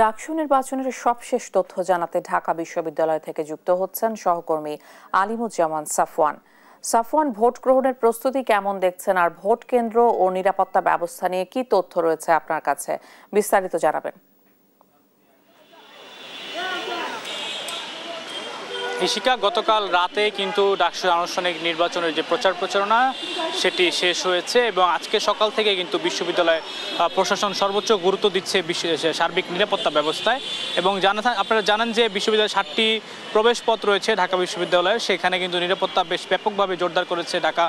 ডাকসু নির্বাচনের সবশেষ তথ্য জানাতে ঢাকা বিশ্ববিদ্যালয় থেকে যুক্ত হচ্ছেন সহকর্মী আলিমুজ্জামান সাফওয়ান। সাফওয়ান, ভোট গ্রহণের প্রস্তুতি কেমন দেখছেন, আর ভোট কেন্দ্র ও নিরাপত্তা ব্যবস্থা নিয়ে কি তথ্য রয়েছে আপনার কাছে, বিস্তারিত জানাবেন। ইশিকা, গতকাল রাতে কিন্তু ডাকসু আনুষ্ঠানিক নির্বাচনের যে প্রচারণা সেটি শেষ হয়েছে এবং আজকে সকাল থেকে কিন্তু বিশ্ববিদ্যালয় প্রশাসন সর্বোচ্চ গুরুত্ব দিচ্ছে সার্বিক নিরাপত্তা ব্যবস্থায়। এবং আপনারা জানেন যে বিশ্ববিদ্যালয়ে 7টি প্রবেশ পথ রয়েছে ঢাকা বিশ্ববিদ্যালয়ে, সেখানে কিন্তু নিরাপত্তা বেশ ব্যাপকভাবে জোরদার করেছে ঢাকা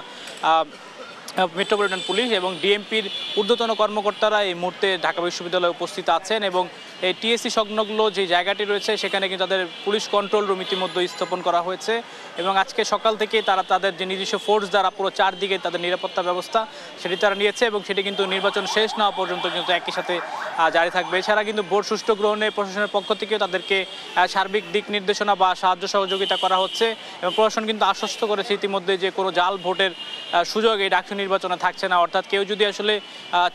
মেট্রোপলিটন পুলিশ এবং ডিএমপির ঊর্ধ্বতন কর্মকর্তারা এই মুহূর্তে ঢাকা বিশ্ববিদ্যালয়ে উপস্থিত আছেন। এবং এই টিএসসি সংলগ্ন যে জায়গাটি রয়েছে সেখানে কিন্তু তাদের পুলিশ কন্ট্রোল রুম ইতিমধ্যে স্থাপন করা হয়েছে এবং আজকে সকাল থেকে তারা তাদের যে নিজস্ব ফোর্স দ্বারা পুরো চারদিকে তাদের নিরাপত্তা ব্যবস্থা সেটি তারা নিয়েছে এবং সেটি কিন্তু নির্বাচন শেষ না হওয়া পর্যন্ত কিন্তু একই সাথে জারি থাকবে। এছাড়া কিন্তু ভোট সুষ্ঠু গ্রহণে প্রশাসনের পক্ষ থেকেও তাদেরকে সার্বিক দিক নির্দেশনা বা সাহায্য সহযোগিতা করা হচ্ছে এবং প্রশাসন কিন্তু আশ্বস্ত করেছে ইতিমধ্যে যে কোনো জাল ভোটের সুযোগ এই ডাকসু নির্বাচনে থাকছে না। অর্থাৎ কেউ যদি আসলে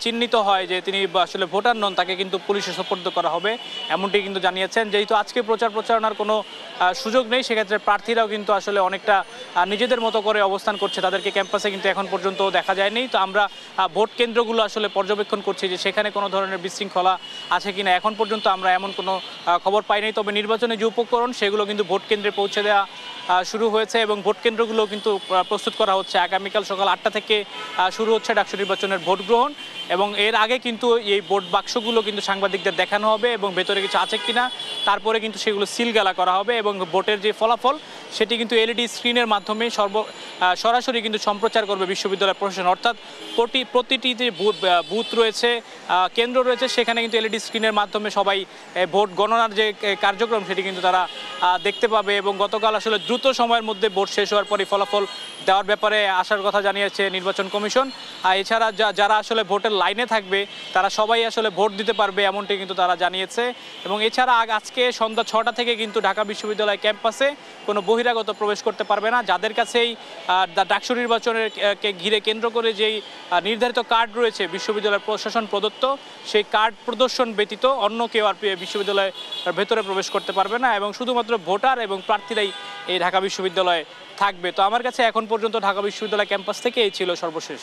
চিহ্নিত হয় যে তিনি আসলে ভোটার নন, তাকে কিন্তু পুলিশে সোপর্দ করা হবে, এমনটি কিন্তু জানিয়েছেন। যেহেতু আজকে প্রচারণার কোনো সুযোগ নেই, সেক্ষেত্রে প্রার্থীরাও কিন্তু আসলে অনেকটা নিজেদের মতো করে অবস্থান করছে, তাদেরকে ক্যাম্পাসে কিন্তু এখন পর্যন্ত দেখা যায়নি। তো আমরা ভোট কেন্দ্রগুলো আসলে পর্যবেক্ষণ করছি যে সেখানে কোনো ধরনের বিশৃঙ্খলা আছে কিনা, এখন পর্যন্ত আমরা এমন কোনো খবর পাইনি। তবে নির্বাচনে যে উপকরণ সেগুলো কিন্তু ভোট কেন্দ্রে পৌঁছে দেওয়া শুরু হয়েছে এবং ভোট কেন্দ্রগুলো কিন্তু প্রস্তুত করা হচ্ছে। আগামীকাল সকাল 8টা থেকে শুরু হচ্ছে ডাকসু নির্বাচনের ভোট গ্রহণ এবং এর আগে কিন্তু এই ভোট বাক্সগুলো কিন্তু সাংবাদিকদের দেখানো হবে এবং ভেতরে কিছু আছে কিনা তারপরে কিন্তু সেগুলো সিলগালা করা হবে এবং ভোটের যে ফলাফল সেটি কিন্তু এলইডি স্ক্রিনের মাধ্যমে সরাসরি কিন্তু সম্প্রচার করবে বিশ্ববিদ্যালয় প্রশাসন। অর্থাৎ প্রতিটি যে বুথ রয়েছে, কেন্দ্র রয়েছে, সেখানে কিন্তু এলইডি স্ক্রিনের মাধ্যমে সবাই ভোট গণনার যে কার্যক্রম সেটি কিন্তু তারা দেখতে পাবে। এবং গতকাল আসলে দ্রুত সময়ের মধ্যে ভোট শেষ হওয়ার পরই ফলাফল দেওয়ার ব্যাপারে আসার কথা জানিয়েছে নির্বাচন কমিশন। এছাড়া যারা আসলে ভোটের লাইনে থাকবে তারা সবাই আসলে ভোট দিতে পারবে, এমনটি কিন্তু তারা জানিয়েছে। এবং এছাড়া আজকে সন্ধ্যা 6টা থেকে কিন্তু ঢাকা বিশ্ববিদ্যালয় ক্যাম্পাসে কোনো বহিরাগত প্রবেশ করতে পারবে না। যাদের কাছেই ডাকসু নির্বাচনের ঘিরে কেন্দ্র করে যেই নির্ধারিত কার্ড রয়েছে বিশ্ববিদ্যালয়ের প্রশাসন প্রদত্ত, সেই কার্ড প্রদর্শন ব্যতীত অন্য কেউ আর বিশ্ববিদ্যালয়ের ভেতরে প্রবেশ করতে পারবে না এবং শুধুমাত্র ভোটার এবং প্রার্থীরাই এই ঢাকা বিশ্ববিদ্যালয়ে থাকবে। তো আমার কাছে এখন পর্যন্ত ঢাকা বিশ্ববিদ্যালয় ক্যাম্পাস থেকে এই ছিল সর্বশেষ।